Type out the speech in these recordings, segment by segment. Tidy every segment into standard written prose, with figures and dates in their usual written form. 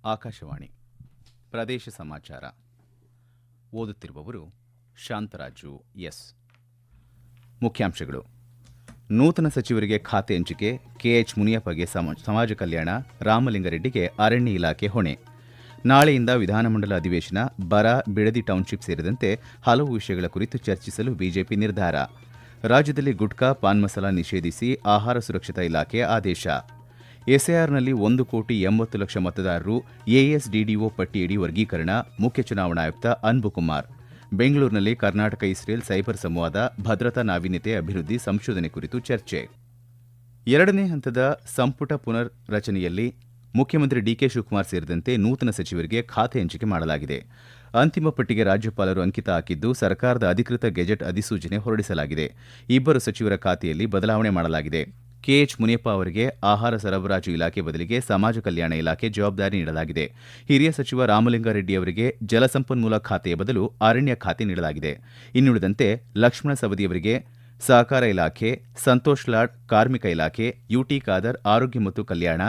ಆಕಾಶವಾಣಿ ಪ್ರದೇಶ ಸಮಾಚಾರ ಓದುತ್ತಿರುವವರು ಶಾಂತರಾಜು ಎಸ್. ಮುಖ್ಯಾಂಶಗಳು. ನೂತನ ಸಚಿವರಿಗೆ ಖಾತೆ ಹಂಚಿಕೆ. ಕೆಎಚ್ ಮುನಿಯಪ್ಪಗೆ ಸಮಾಜ ಕಲ್ಯಾಣ, ರಾಮಲಿಂಗಾರೆಡ್ಡಿಗೆ ಅರಣ್ಯ ಇಲಾಖೆ ಹೊಣೆ. ನಾಳೆಯಿಂದ ವಿಧಾನಮಂಡಲ ಅಧಿವೇಶನ. ಬರ, ಬಿಡದಿ ಟೌನ್ಶಿಪ್ ಸೇರಿದಂತೆ ಹಲವು ವಿಷಯಗಳ ಕುರಿತು ಚರ್ಚಿಸಲು ಬಿಜೆಪಿ ನಿರ್ಧಾರ. ರಾಜ್ಯದಲ್ಲಿ ಗುಟ್ಕಾ, ಪಾನ್ ಮಸಾಲ ನಿಷೇಧಿಸಿ ಆಹಾರ ಸುರಕ್ಷತಾ ಇಲಾಖೆ ಆದೇಶ. ಎಸ್ಐಆರ್ನಲ್ಲಿ 1,80,00,000 ಮತದಾರರು ಎಎಸ್ಡಿಡಿಒ ಪಟ್ಟಿಯಡಿ ವರ್ಗೀಕರಣ. ಮುಖ್ಯ ಚುನಾವಣಾ ಆಯುಕ್ತ ಅನ್ಬುಕುಮಾರ್. ಬೆಂಗಳೂರಿನಲ್ಲಿ ಕರ್ನಾಟಕ ಇಸ್ರೇಲ್ ಸೈಬರ್ ಸಂವಾದ. ಭದ್ರತಾ ನಾವೀನ್ಯತೆ ಅಭಿವೃದ್ಧಿ ಸಂಶೋಧನೆ ಕುರಿತು ಚರ್ಚೆ. ಎರಡನೇ ಹಂತದ ಸಂಪುಟ ಪುನರ್ ರಚನೆಯಲ್ಲಿ ಮುಖ್ಯಮಂತ್ರಿ ಡಿಕೆ ಶಿವಕುಮಾರ್ ಸೇರಿದಂತೆ ನೂತನ ಸಚಿವರಿಗೆ ಖಾತೆ ಹಂಚಿಕೆ ಮಾಡಲಾಗಿದೆ. ಅಂತಿಮ ಪಟ್ಟಿಗೆ ರಾಜ್ಯಪಾಲರು ಅಂಕಿತ ಹಾಕಿದ್ದು, ಸರ್ಕಾರದ ಅಧಿಕೃತ ಗೆಜೆಟ್ ಅಧಿಸೂಚನೆ ಹೊರಡಿಸಲಾಗಿದೆ. ಇಬ್ಬರು ಸಚಿವರ ಖಾತೆಯಲ್ಲಿ ಬದಲಾವಣೆ ಮಾಡಲಾಗಿದೆ. ಕೆಎಚ್ ಮುನಿಯಪ್ಪ ಅವರಿಗೆ ಆಹಾರ ಸರಬರಾಜು ಇಲಾಖೆ ಬದಲಿಗೆ ಸಮಾಜ ಕಲ್ಯಾಣ ಇಲಾಖೆ ಜವಾಬ್ದಾರಿ ನೀಡಲಾಗಿದೆ. ಹಿರಿಯ ಸಚಿವ ರಾಮಲಿಂಗಾರೆಡ್ಡಿ ಅವರಿಗೆ ಜಲಸಂಪನ್ಮೂಲ ಖಾತೆಯ ಬದಲು ಅರಣ್ಯ ಖಾತೆ ನೀಡಲಾಗಿದೆ. ಇನ್ನುಳಿದಂತೆ ಲಕ್ಷ್ಮಣ ಸವದಿಯವರಿಗೆ ಸಹಕಾರ ಇಲಾಖೆ, ಸಂತೋಷ್ ಲಾಡ್ ಕಾರ್ಮಿಕ ಇಲಾಖೆ, ಯುಟಿ ಖಾದರ್ ಆರೋಗ್ಯ ಮತ್ತು ಕಲ್ಯಾಣ,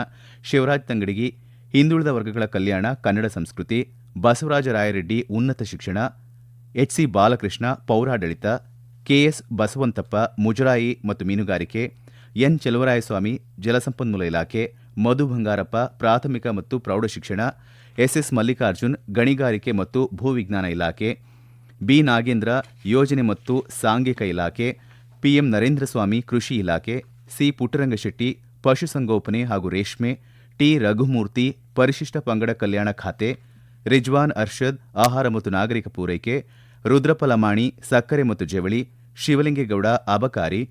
ಶಿವರಾಜ್ ತಂಗಡಗಿ ಹಿಂದುಳಿದ ವರ್ಗಗಳ ಕಲ್ಯಾಣ, ಕನ್ನಡ ಸಂಸ್ಕೃತಿ, ಬಸವರಾಜ ರಾಯರೆಡ್ಡಿ ಉನ್ನತ ಶಿಕ್ಷಣ, ಎಚ್ಸಿ ಬಾಲಕೃಷ್ಣ ಪೌರಾಡಳಿತ, ಕೆಎಸ್ ಬಸವಂತಪ್ಪ ಮುಜರಾಯಿ ಮತ್ತು ಮೀನುಗಾರಿಕೆ, ಎನ್ ಚೆಲುವರಾಯಸ್ವಾಮಿ ಜಲಸಂಪನ್ಮೂಲ ಇಲಾಖೆ, ಮಧು ಬಂಗಾರಪ್ಪ ಪ್ರಾಥಮಿಕ ಮತ್ತು ಪ್ರೌಢಶಿಕ್ಷಣ, ಎಸ್ಎಸ್ ಮಲ್ಲಿಕಾರ್ಜುನ್ ಗಣಿಗಾರಿಕೆ ಮತ್ತು ಭೂವಿಜ್ಞಾನ ಇಲಾಖೆ, ಬಿ ನಾಗೇಂದ್ರ ಯೋಜನೆ ಮತ್ತು ಸಾಂಘಿಕ ಇಲಾಖೆ, ಪಿಎಂ ನರೇಂದ್ರಸ್ವಾಮಿ ಕೃಷಿ ಇಲಾಖೆ, ಸಿ ಪುಟ್ಟರಂಗಶೆಟ್ಟಿ ಪಶುಸಂಗೋಪನೆ ಹಾಗೂ ರೇಷ್ಮೆ, ಟಿ ರಘುಮೂರ್ತಿ ಪರಿಶಿಷ್ಟ ಪಂಗಡ ಕಲ್ಯಾಣ ಖಾತೆ, ರಿಜ್ವಾನ್ ಅರ್ಷದ್ ಆಹಾರ ಮತ್ತು ನಾಗರಿಕ ಪೂರೈಕೆ, ರುದ್ರಪ್ಪ ಲಮಾಣಿ ಸಕ್ಕರೆ ಮತ್ತು ಜವಳಿ, ಶಿವಲಿಂಗೇಗೌಡ ಅಬಕಾರಿ,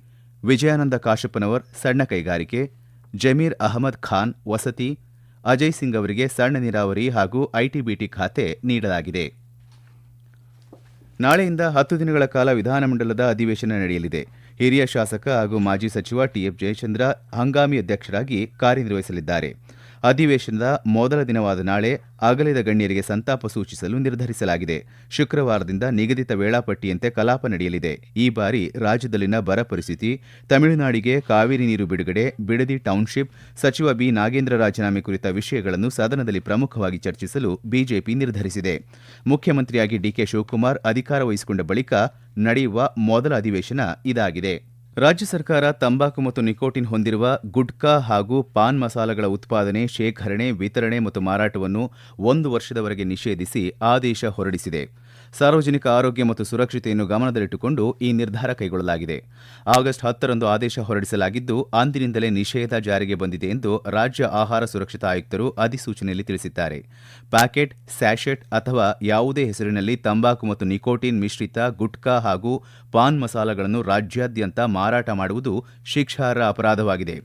ವಿಜಯಾನಂದ ಕಾಶಪ್ಪನವರ್ ಸಣ್ಣ ಕೈಗಾರಿಕೆ, ಜಮೀರ್ ಅಹಮದ್ ಖಾನ್ ವಸತಿ, ಅಜಯ್ ಸಿಂಗ್ ಅವರಿಗೆ ಸಣ್ಣ ನೀರಾವರಿ ಹಾಗೂ ಐಟಿಬಿಟಿ ಖಾತೆ ನೀಡಲಾಗಿದೆ. ನಾಳೆಯಿಂದ 10 ದಿನಗಳ ಕಾಲ ವಿಧಾನಮಂಡಲದ ಅಧಿವೇಶನ ನಡೆಯಲಿದೆ. ಹಿರಿಯ ಶಾಸಕ ಹಾಗೂ ಮಾಜಿ ಸಚಿವ ಟಿಎಫ್ ಜಯಚಂದ್ರ ಹಂಗಾಮಿ ಅಧ್ಯಕ್ಷರಾಗಿ ಕಾರ್ಯನಿರ್ವಹಿಸಲಿದ್ದಾರೆ. ಅಧಿವೇಶನದ ಮೊದಲ ದಿನವಾದ ನಾಳೆ ಅಗಲಿದ ಗಣ್ಯರಿಗೆ ಸಂತಾಪ ಸೂಚಿಸಲು ನಿರ್ಧರಿಸಲಾಗಿದೆ. ಶುಕ್ರವಾರದಿಂದ ನಿಗದಿತ ವೇಳಾಪಟ್ಟಿಯಂತೆ ಕಲಾಪ ನಡೆಯಲಿದೆ. ಈ ಬಾರಿ ರಾಜ್ಯದಲ್ಲಿನ ಬರ ಪರಿಸ್ಥಿತಿ, ತಮಿಳುನಾಡಿಗೆ ಕಾವೇರಿ ನೀರು ಬಿಡುಗಡೆ, ಬಿಡದಿ ಟೌನ್ಶಿಪ್, ಸಚಿವ ಬಿ ನಾಗೇಂದ್ರ ರಾಜೀನಾಮೆ ಕುರಿತ ವಿಷಯಗಳನ್ನು ಸದನದಲ್ಲಿ ಪ್ರಮುಖವಾಗಿ ಚರ್ಚಿಸಲು ಬಿಜೆಪಿ ನಿರ್ಧರಿಸಿದೆ. ಮುಖ್ಯಮಂತ್ರಿಯಾಗಿ ಡಿಕೆ ಶಿವಕುಮಾರ್ ಅಧಿಕಾರ ವಹಿಸಿಕೊಂಡ ಬಳಿಕ ನಡೆಯುವ ಮೊದಲ ಅಧಿವೇಶನ ಇದಾಗಿದೆ. ರಾಜ್ಯ ಸರ್ಕಾರ ತಂಬಾಕು ಮತ್ತು ನಿಕೋಟಿನ್ ಹೊಂದಿರುವ ಗುಟ್ಕಾ ಹಾಗೂ ಪಾನ್ ಮಸಾಲಗಳ ಉತ್ಪಾದನೆ, ಶೇಖರಣೆ, ವಿತರಣೆ ಮತ್ತು ಮಾರಾಟವನ್ನು 1 ವರ್ಷದವರೆಗೆ ನಿಷೇಧಿಸಿ ಆದೇಶ ಹೊರಡಿಸಿದೆ. ಸಾರ್ವಜನಿಕ ಆರೋಗ್ಯ ಮತ್ತು ಸುರಕ್ಷತೆಯನ್ನು ಗಮನದಲ್ಲಿಟ್ಟುಕೊಂಡು ಈ ನಿರ್ಧಾರ ಕೈಗೊಳ್ಳಲಾಗಿದೆ. ಆಗಸ್ಟ್ 10ರಂದು ಆದೇಶ ಹೊರಡಿಸಲಾಗಿದ್ದು, ಅಂದಿನಿಂದಲೇ ನಿಷೇಧ ಜಾರಿಗೆ ಬಂದಿದೆ ಎಂದು ರಾಜ್ಯ ಆಹಾರ ಸುರಕ್ಷತಾ ಆಯುಕ್ತರು ಅಧಿಸೂಚನೆಯಲ್ಲಿ ತಿಳಿಸಿದ್ದಾರೆ. ಪ್ಯಾಕೆಟ್, ಸ್ಯಾಶೆಟ್ ಅಥವಾ ಯಾವುದೇ ಹೆಸರಿನಲ್ಲಿ ತಂಬಾಕು ಮತ್ತು ನಿಕೋಟಿನ್ ಮಿಶ್ರಿತ ಗುಟ್ಕಾ ಹಾಗೂ ಪಾನ್ ಮಸಾಲಗಳನ್ನು ರಾಜ್ಯಾದ್ಯಂತ ಮಾರಾಟ ಮಾಡುವುದು ಶಿಕ್ಷಾರ್ಹ ಅಪರಾಧವಾಗಿದೆ.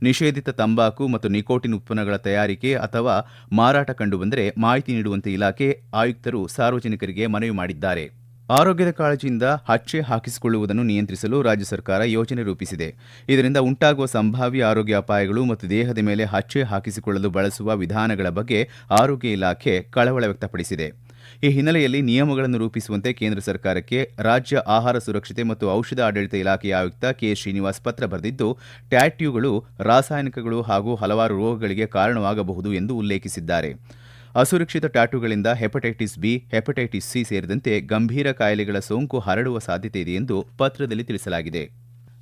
ನಿಷೇಧಿತ ತಂಬಾಕು ಮತ್ತು ನಿಕೋಟಿನ್ ಉತ್ಪನ್ನಗಳ ತಯಾರಿಕೆ ಅಥವಾ ಮಾರಾಟ ಕಂಡುಬಂದರೆ ಮಾಹಿತಿ ನೀಡುವಂತೆ ಇಲಾಖೆ ಆಯುಕ್ತರು ಸಾರ್ವಜನಿಕರಿಗೆ ಮನವಿ ಮಾಡಿದ್ದಾರೆ. ಆರೋಗ್ಯದ ಕಾಳಜಿಯಿಂದ ಹಚ್ಚೆ ಹಾಕಿಸಿಕೊಳ್ಳುವುದನ್ನು ನಿಯಂತ್ರಿಸಲು ರಾಜ್ಯ ಸರ್ಕಾರ ಯೋಜನೆ ರೂಪಿಸಿದೆ. ಇದರಿಂದ ಉಂಟಾಗುವ ಸಂಭಾವ್ಯ ಆರೋಗ್ಯ ಅಪಾಯಗಳು ಮತ್ತು ದೇಹದ ಮೇಲೆ ಹಚ್ಚೆ ಹಾಕಿಸಿಕೊಳ್ಳಲು ಬಳಸುವ ವಿಧಾನಗಳ ಬಗ್ಗೆ ಆರೋಗ್ಯ ಇಲಾಖೆ ಕಳವಳ ವ್ಯಕ್ತಪಡಿಸಿದೆ. ಈ ಹಿನ್ನೆಲೆಯಲ್ಲಿ ನಿಯಮಗಳನ್ನು ರೂಪಿಸುವಂತೆ ಕೇಂದ್ರ ಸರ್ಕಾರಕ್ಕೆ ರಾಜ್ಯ ಆಹಾರ ಸುರಕ್ಷತೆ ಮತ್ತು ಔಷಧ ಆಡಳಿತ ಇಲಾಖೆಯ ಆಯುಕ್ತ ಕೆ ಶ್ರೀನಿವಾಸ್ ಪತ್ರ ಬರೆದಿದ್ದು, ಟ್ಯಾಟ್ಯೂಗಳು ರಾಸಾಯನಿಕಗಳು ಹಾಗೂ ಹಲವಾರು ರೋಗಗಳಿಗೆ ಕಾರಣವಾಗಬಹುದು ಎಂದು ಉಲ್ಲೇಖಿಸಿದ್ದಾರೆ. ಅಸುರಕ್ಷಿತ ಟ್ಯಾಟೂಗಳಿಂದ ಹೆಪಟೈಟಿಸ್ ಬಿ, ಹೆಪಟೈಟಿಸ್ ಸಿ ಸೇರಿದಂತೆ ಗಂಭೀರ ಕಾಯಿಲೆಗಳ ಸೋಂಕು ಹರಡುವ ಸಾಧ್ಯತೆ ಇದೆ ಎಂದು ಪತ್ರದಲ್ಲಿ ತಿಳಿಸಲಾಗಿದೆ.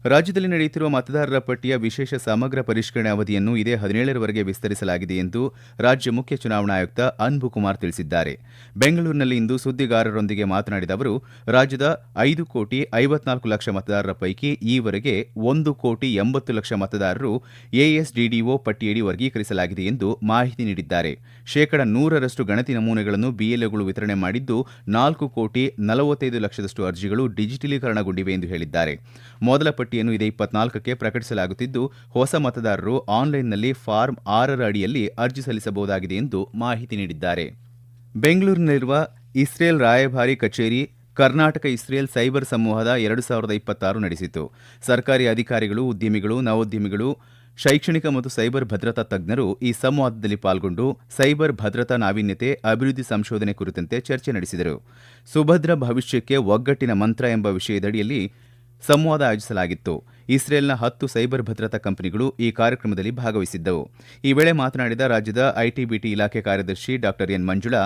ರಾಜ್ಯದಲ್ಲಿ ನಡೆಯುತ್ತಿರುವ ಮತದಾರರ ಪಟ್ಟಿಯ ವಿಶೇಷ ಸಮಗ್ರ ಪರಿಷ್ಕರಣೆ ಅವಧಿಯನ್ನು ಇದೇ 17ರವರೆಗೆ ವಿಸ್ತರಿಸಲಾಗಿದೆ ಎಂದು ರಾಜ್ಯ ಮುಖ್ಯ ಚುನಾವಣಾ ಆಯುಕ್ತ ಅನ್ಬುಕುಮಾರ್ ತಿಳಿಸಿದ್ದಾರೆ. ಬೆಂಗಳೂರಿನಲ್ಲಿಂದು ಸುದ್ದಿಗಾರರೊಂದಿಗೆ ಮಾತನಾಡಿದ ಅವರು, ರಾಜ್ಯದ 5,54,00,000 ಮತದಾರರ ಪೈಕಿ ಈವರೆಗೆ 1,80,00,000 ಮತದಾರರು ಎಎಸ್ಡಿಡಿಒ ಪಟ್ಟಿಯಡಿ ವರ್ಗೀಕರಿಸಲಾಗಿದೆ ಎಂದು ಮಾಹಿತಿ ನೀಡಿದ್ದಾರೆ. 100% ಗಣತಿ ನಮೂನೆಗಳನ್ನು ಬಿಎಲ್ಒಗಳು ವಿತರಣೆ ಮಾಡಿದ್ದು, 4,45,00,000 ಅರ್ಜಿಗಳು ಡಿಜಿಟಲೀಕರಣಗೊಂಡಿವೆ ಎಂದು ಹೇಳಿದ್ದಾರೆ. ಮೊದಲ ಪಟ್ಟಿಯನ್ನು ಇದೇ 24ಕ್ಕೆ ಪ್ರಕಟಿಸಲಾಗುತ್ತಿದ್ದು, ಹೊಸ ಮತದಾರರು ಆನ್ಲೈನ್ನಲ್ಲಿ ಫಾರ್ಮ್ 6ರ ಅಡಿಯಲ್ಲಿ ಅರ್ಜಿ ಸಲ್ಲಿಸಬಹುದಾಗಿದೆ ಎಂದು ಮಾಹಿತಿ ನೀಡಿದ್ದಾರೆ. ಬೆಂಗಳೂರಿನಲ್ಲಿರುವ ಇಸ್ರೇಲ್ ರಾಯಭಾರಿ ಕಚೇರಿ ಕರ್ನಾಟಕ ಇಸ್ರೇಲ್ ಸೈಬರ್ ಸಂವಾದ 2026 ನಡೆಸಿತು. ಸರ್ಕಾರಿ ಅಧಿಕಾರಿಗಳು, ಉದ್ಯಮಿಗಳು, ನವೋದ್ಯಮಿಗಳು, ಶೈಕ್ಷಣಿಕ ಮತ್ತು ಸೈಬರ್ ಭದ್ರತಾ ತಜ್ಞರು ಈ ಸಂವಾದದಲ್ಲಿ ಪಾಲ್ಗೊಂಡು ಸೈಬರ್ ಭದ್ರತಾ ನಾವೀನ್ಯತೆ, ಅಭಿವೃದ್ಧಿ ಸಂಶೋಧನೆ ಕುರಿತಂತೆ ಚರ್ಚೆ ನಡೆಸಿದರು. ಸುಭದ್ರ ಭವಿಷ್ಯಕ್ಕೆ ಒಗ್ಗಟ್ಟಿನ ಮಂತ್ರ ಎಂಬ ವಿಷಯದಡಿಯಲ್ಲಿ ಸಂವಾದ ಆಯೋಜಿಸಲಾಗಿತ್ತು. ಇಸ್ರೇಲ್ನ 10 ಸೈಬರ್ ಭದ್ರತಾ ಕಂಪನಿಗಳು ಈ ಕಾರ್ಯಕ್ರಮದಲ್ಲಿ ಭಾಗವಹಿಸಿದ್ದವು. ಈ ವೇಳೆ ಮಾತನಾಡಿದ ರಾಜ್ಯದ ಐಟಿ-ಬಿಟಿ ಇಲಾಖೆ ಕಾರ್ಯದರ್ಶಿ ಡಾ ಎನ್ ಮಂಜುಳಾ,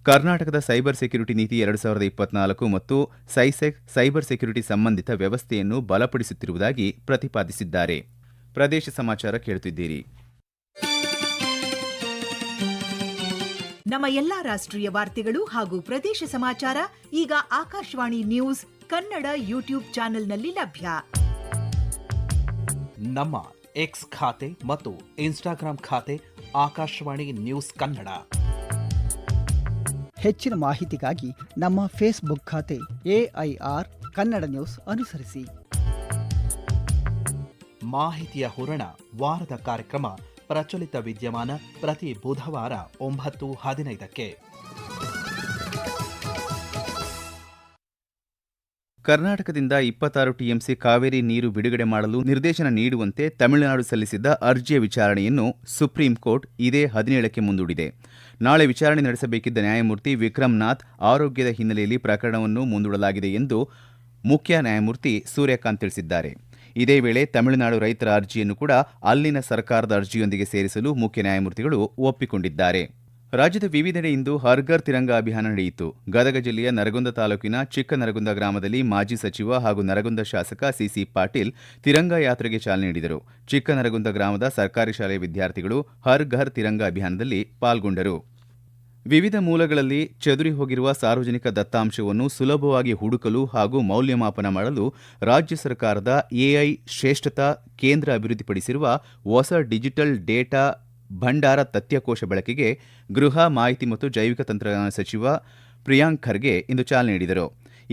ಕರ್ನಾಟಕದ ಸೈಬರ್ ಸೆಕ್ಯುರಿಟಿ ನೀತಿ 2024 ಮತ್ತು ಸೈಸೆಕ್ ಸೈಬರ್ ಸೆಕ್ಯುರಿಟಿ ಸಂಬಂಧಿತ ವ್ಯವಸ್ಥೆಯನ್ನು ಬಲಪಡಿಸುತ್ತಿರುವುದಾಗಿ ಪ್ರತಿಪಾದಿಸಿದ್ದಾರೆ. ಪ್ರದೇಶ ಸಮಾಚಾರ ಕೇಳುತ್ತಿದ್ದೀರಿ. ನಮ್ಮ ಎಲ್ಲಾ ರಾಷ್ಟ್ರೀಯ ವಾರ್ತೆಗಳು ಹಾಗೂ ಪ್ರದೇಶ ಸಮಾಚಾರ ಈಗ ಆಕಾಶವಾಣಿ ನ್ಯೂಸ್ ಕನ್ನಡ ಯೂಟ್ಯೂಬ್ ಚಾನೆಲ್ನಲ್ಲಿ ಲಭ್ಯ. ನಮ್ಮ ಎಕ್ಸ್ ಖಾತೆ ಮತ್ತು ಇನ್ಸ್ಟಾಗ್ರಾಂ ಖಾತೆ ಆಕಾಶವಾಣಿ ನ್ಯೂಸ್ ಕನ್ನಡ. ಹೆಚ್ಚಿನ ಮಾಹಿತಿಗಾಗಿ ನಮ್ಮ ಫೇಸ್ಬುಕ್ ಖಾತೆ AIR ಕನ್ನಡ ನ್ಯೂಸ್ ಅನುಸರಿಸಿ. ಮಾಹಿತಿಯ ಹೂರಣ ವಾರದ ಕಾರ್ಯಕ್ರಮ ಪ್ರಚಲಿತ ವಿದ್ಯಮಾನ ಪ್ರತಿ ಬುಧವಾರ 9:15ಕ್ಕೆ. ಕರ್ನಾಟಕದಿಂದ 26 ಟಿಎಂಸಿ ಕಾವೇರಿ ನೀರು ಬಿಡುಗಡೆ ಮಾಡಲು ನಿರ್ದೇಶನ ನೀಡುವಂತೆ ತಮಿಳುನಾಡು ಸಲ್ಲಿಸಿದ್ದ ಅರ್ಜಿಯ ವಿಚಾರಣೆಯನ್ನು ಸುಪ್ರೀಂ ಕೋರ್ಟ್ ಇದೇ 17ಕ್ಕೆ ಮುಂದೂಡಿದೆ. ನಾಳೆ ವಿಚಾರಣೆ ನಡೆಸಬೇಕಿದ್ದ ನ್ಯಾಯಮೂರ್ತಿ ವಿಕ್ರಮ್ನಾಥ್ ಆರೋಗ್ಯದ ಹಿನ್ನೆಲೆಯಲ್ಲಿ ಪ್ರಕರಣವನ್ನು ಮುಂದೂಡಲಾಗಿದೆ ಎಂದು ಮುಖ್ಯ ನ್ಯಾಯಮೂರ್ತಿ ಸೂರ್ಯಕಾಂತ್ ತಿಳಿಸಿದ್ದಾರೆ. ಇದೇ ವೇಳೆ ತಮಿಳುನಾಡು ರೈತರ ಅರ್ಜಿಯನ್ನು ಕೂಡ ಅಲ್ಲಿನ ಸರ್ಕಾರದ ಅರ್ಜಿಯೊಂದಿಗೆ ಸೇರಿಸಲು ಮುಖ್ಯ ನ್ಯಾಯಮೂರ್ತಿಗಳು ಒಪ್ಪಿಕೊಂಡಿದ್ದಾರೆ. ರಾಜ್ಯದ ವಿವಿಧೆಡೆ ಇಂದು ಹರ್ ಘರ್ ತಿರಂಗ ಅಭಿಯಾನ ನಡೆಯಿತು. ಗದಗ ಜಿಲ್ಲೆಯ ನರಗುಂದ ತಾಲೂಕಿನ ಚಿಕ್ಕ ನರಗುಂದ ಗ್ರಾಮದಲ್ಲಿ ಮಾಜಿ ಸಚಿವ ಹಾಗೂ ನರಗುಂದ ಶಾಸಕ ಸಿಸಿ ಪಾಟೀಲ್ ತಿರಂಗ ಯಾತ್ರೆಗೆ ಚಾಲನೆ ನೀಡಿದರು. ಚಿಕ್ಕ ನರಗುಂದ ಗ್ರಾಮದ ಸರ್ಕಾರಿ ಶಾಲೆಯ ವಿದ್ಯಾರ್ಥಿಗಳು ಹರ್ ಘರ್ ತಿರಂಗ ಅಭಿಯಾನದಲ್ಲಿ ಪಾಲ್ಗೊಂಡರು. ವಿವಿಧ ಮೂಲಗಳಲ್ಲಿ ಚದುರಿ ಹೋಗಿರುವ ಸಾರ್ವಜನಿಕ ದತ್ತಾಂಶವನ್ನು ಸುಲಭವಾಗಿ ಹುಡುಕಲು ಹಾಗೂ ಮೌಲ್ಯಮಾಪನ ಮಾಡಲು ರಾಜ್ಯ ಸರ್ಕಾರದ ಎಐ ಶ್ರೇಷ್ಠತಾ ಕೇಂದ್ರ ಅಭಿವೃದ್ಧಿಪಡಿಸಿರುವ ಹೊಸ ಡಿಜಿಟಲ್ ಡೇಟಾ ಭಂಡಾರ ತಥ್ಯಕೋಶ ಬಳಕೆಗೆ ಗೃಹ, ಮಾಹಿತಿ ಮತ್ತು ಜೈವಿಕ ತಂತ್ರಜ್ಞಾನ ಸಚಿವ ಪ್ರಿಯಾಂಕ್ ಖರ್ಗೆ ಇಂದು ಚಾಲನೆ ನೀಡಿದರು.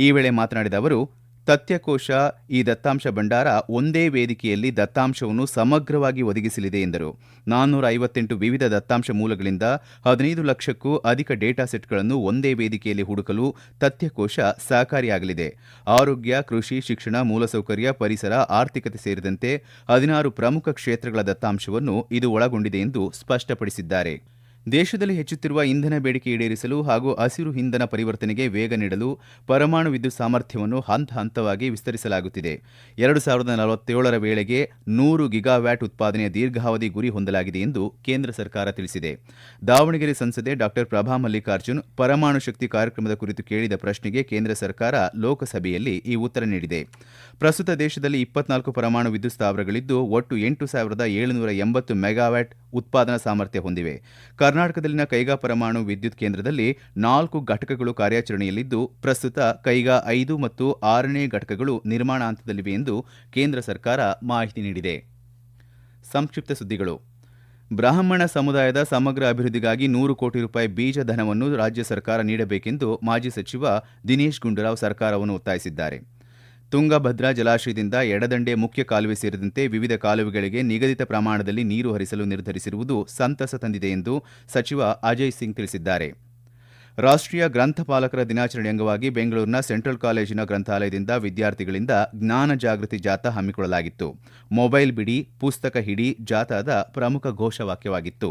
ಈ ವೇಳೆ ಮಾತನಾಡಿದ ಅವರು, ತಥ್ಯಕೋಶ ಈ ದತ್ತಾಂಶ ಭಂಡಾರ ಒಂದೇ ವೇದಿಕೆಯಲ್ಲಿ ದತ್ತಾಂಶವನ್ನು ಸಮಗ್ರವಾಗಿ ಒದಗಿಸಲಿದೆ ಎಂದರು. 458 ವಿವಿಧ ದತ್ತಾಂಶ ಮೂಲಗಳಿಂದ 15 ಲಕ್ಷಕ್ಕೂ ಅಧಿಕ ಡೇಟಾ ಸೆಟ್ಗಳನ್ನು ಒಂದೇ ವೇದಿಕೆಯಲ್ಲಿ ಹುಡುಕಲು ತಥ್ಯಕೋಶ ಸಹಕಾರಿಯಾಗಲಿದೆ. ಆರೋಗ್ಯ, ಕೃಷಿ, ಶಿಕ್ಷಣ, ಮೂಲಸೌಕರ್ಯ, ಪರಿಸರ, ಆರ್ಥಿಕತೆ ಸೇರಿದಂತೆ 16 ಪ್ರಮುಖ ಕ್ಷೇತ್ರಗಳ ದತ್ತಾಂಶವನ್ನು ಇದು ಒಳಗೊಂಡಿದೆ ಎಂದು ಸ್ಪಷ್ಟಪಡಿಸಿದ್ದಾರೆ. ದೇಶದಲ್ಲಿ ಹೆಚ್ಚುತ್ತಿರುವ ಇಂಧನ ಬೇಡಿಕೆ ಈಡೇರಿಸಲು ಹಾಗೂ ಹಸಿರು ಇಂಧನ ಪರಿವರ್ತನೆಗೆ ವೇಗ ನೀಡಲು ಪರಮಾಣು ವಿದ್ಯುತ್ ಸಾಮರ್ಥ್ಯವನ್ನು ಹಂತ ಹಂತವಾಗಿ ವಿಸ್ತರಿಸಲಾಗುತ್ತಿದೆ. 2047ರ ವೇಳೆಗೆ 100 ಗಿಗಾವ್ಯಾಟ್ ಉತ್ಪಾದನೆಯ ದೀರ್ಘಾವಧಿ ಗುರಿ ಹೊಂದಲಾಗಿದೆ ಎಂದು ಕೇಂದ್ರ ಸರ್ಕಾರ ತಿಳಿಸಿದೆ. ದಾವಣಗೆರೆ ಸಂಸದೆ ಡಾ ಪ್ರಭಾ ಮಲ್ಲಿಕಾರ್ಜುನ್ ಪರಮಾಣು ಶಕ್ತಿ ಕಾರ್ಯಕ್ರಮದ ಕುರಿತು ಕೇಳಿದ ಪ್ರಶ್ನೆಗೆ ಕೇಂದ್ರ ಸರ್ಕಾರ ಲೋಕಸಭೆಯಲ್ಲಿ ಈ ಉತ್ತರ ನೀಡಿದೆ. ಪ್ರಸ್ತುತ ದೇಶದಲ್ಲಿ 24 ಪರಮಾಣು ವಿದ್ಯುತ್ ಸ್ಥಾವರಗಳಿದ್ದು ಒಟ್ಟು 8,780 ಮೆಗಾವ್ಯಾಟ್ ಉತ್ಪಾದನಾ ಸಾಮರ್ಥ್ಯ ಹೊಂದಿವೆ. ಕರ್ನಾಟಕದಲ್ಲಿನ ಕೈಗಾ ಪರಮಾಣು ವಿದ್ಯುತ್ ಕೇಂದ್ರದಲ್ಲಿ 4 ಘಟಕಗಳು ಕಾರ್ಯಾಚರಣೆಯಲ್ಲಿದ್ದು ಪ್ರಸ್ತುತ ಕೈಗಾ 5 ಮತ್ತು 6ನೇ ಘಟಕಗಳು ನಿರ್ಮಾಣ ಹಂತದಲ್ಲಿವೆ ಎಂದು ಕೇಂದ್ರ ಸರ್ಕಾರ ಮಾಹಿತಿ ನೀಡಿದೆ. ಸಂಕ್ಷಿಪ್ತ ಸುದ್ದಿಗಳು. ಬ್ರಾಹ್ಮಣ ಸಮುದಾಯದ ಸಮಗ್ರ ಅಭಿವೃದ್ಧಿಗಾಗಿ 100 ಕೋಟಿ ರೂಪಾಯಿ ಬೀಜ ಧನವನ್ನು ರಾಜ್ಯ ಸರ್ಕಾರ ನೀಡಬೇಕೆಂದು ಮಾಜಿ ಸಚಿವ ದಿನೇಶ್ ಗುಂಡೂರಾವ್ ಸರ್ಕಾರವನ್ನು ಒತ್ತಾಯಿಸಿದ್ದಾರೆ. ತುಂಗಭದ್ರಾ ಜಲಾಶಯದಿಂದ ಎಡದಂಡೆ ಮುಖ್ಯ ಕಾಲುವೆ ಸೇರಿದಂತೆ ವಿವಿಧ ಕಾಲುವೆಗಳಿಗೆ ನಿಗದಿತ ಪ್ರಮಾಣದಲ್ಲಿ ನೀರು ಹರಿಸಲು ನಿರ್ಧರಿಸಿರುವುದು ಸಂತಸ ತಂದಿದೆ ಎಂದು ಸಚಿವ ಅಜಯ್ ಸಿಂಗ್ ತಿಳಿಸಿದ್ದಾರೆ. ರಾಷ್ಟ್ರೀಯ ಗ್ರಂಥಪಾಲಕರ ದಿನಾಚರಣೆ ಅಂಗವಾಗಿ ಬೆಂಗಳೂರಿನ ಸೆಂಟ್ರಲ್ ಕಾಲೇಜಿನ ಗ್ರಂಥಾಲಯದಿಂದ ವಿದ್ಯಾರ್ಥಿಗಳಿಂದ ಜ್ಞಾನ ಜಾಗೃತಿ ಜಾಥಾ ಹಮ್ಮಿಕೊಳ್ಳಲಾಗಿತ್ತು. ಮೊಬೈಲ್ ಬಿಡಿ, ಪುಸ್ತಕ ಹಿಡಿ ಜಾಥಾದ ಪ್ರಮುಖ ಘೋಷವಾಕ್ಯವಾಗಿತ್ತು.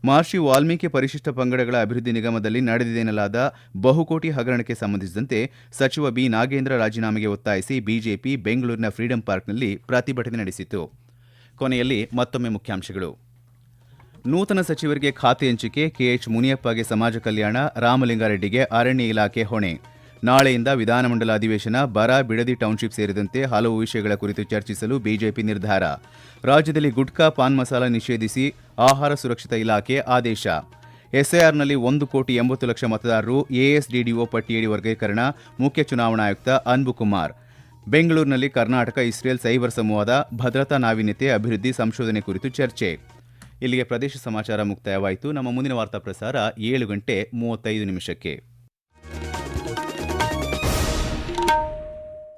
ಮಹರ್ಷಿ ವಾಲ್ಮೀಕಿ ಪರಿಶಿಷ್ಟ ಪಂಗಡಗಳ ಅಭಿವೃದ್ಧಿ ನಿಗಮದಲ್ಲಿ ನಡೆದಿದೆಯೆನ್ನಲಾದ ಬಹುಕೋಟಿ ಹಗರಣಕ್ಕೆ ಸಂಬಂಧಿಸಿದಂತೆ ಸಚಿವ ಬಿ ನಾಗೇಂದ್ರ ರಾಜೀನಾಮೆಗೆ ಒತ್ತಾಯಿಸಿ ಬಿಜೆಪಿ ಬೆಂಗಳೂರಿನ ಫ್ರೀಡಂ ಪಾರ್ಕ್ನಲ್ಲಿ ಪ್ರತಿಭಟನೆ ನಡೆಸಿತು. ಕೊನೆಯಲ್ಲಿ ಮತ್ತೊಮ್ಮೆ ಮುಖ್ಯಾಂಶಗಳು. ನೂತನ ಸಚಿವರಿಗೆ ಖಾತೆ ಹಂಚಿಕೆ, ಕೆಎಚ್ ಮುನಿಯಪ್ಪಗೆ ಸಮಾಜ ಕಲ್ಯಾಣ, ರಾಮಲಿಂಗಾರೆಡ್ಡಿಗೆ ಅರಣ್ಯ ಇಲಾಖೆ ಹೊಣೆ. ನಾಳೆಯಿಂದ ವಿಧಾನಮಂಡಲ ಅಧಿವೇಶನ, ಬರ, ಬಿಡದಿ ಟೌನ್ಶಿಪ್ ಸೇರಿದಂತೆ ಹಲವು ವಿಷಯಗಳ ಕುರಿತು ಚರ್ಚಿಸಲು ಬಿಜೆಪಿ ನಿರ್ಧಾರ. ರಾಜ್ಯದಲ್ಲಿ ಗುಟ್ಕಾ, ಪಾನ್ ಮಸಾಲ ನಿಷೇಧಿಸಿ ಆಹಾರ ಸುರಕ್ಷತಾ ಇಲಾಖೆ ಆದೇಶ. ಎಸ್ಐಆರ್ನಲ್ಲಿ 1,80,00,000 ಮತದಾರರು, ಎಎಸ್ಡಿಡಿಒ ಪಟ್ಟಿಯಡಿ ವರ್ಗೀಕರಣ, ಮುಖ್ಯ ಚುನಾವಣಾ ಆಯುಕ್ತ ಅನ್ಬುಕುಮಾರ್. ಬೆಂಗಳೂರಿನಲ್ಲಿ ಕರ್ನಾಟಕ ಇಸ್ರೇಲ್ ಸೈಬರ್ ಸಂವಾದ, ಭದ್ರತಾ ನಾವೀನ್ಯತೆ, ಅಭಿವೃದ್ಧಿ, ಸಂಶೋಧನೆ ಕುರಿತು ಚರ್ಚೆ. ಇಲ್ಲಿಗೆ ಪ್ರದೇಶ ಸಮಾಚಾರ ಮುಕ್ತಾಯವಾಯಿತು. ನಮ್ಮ ಮುಂದಿನ ವಾರ್ತಾ ಪ್ರಸಾರ 7:35 ನಿಮಿಷಕ್ಕೆ.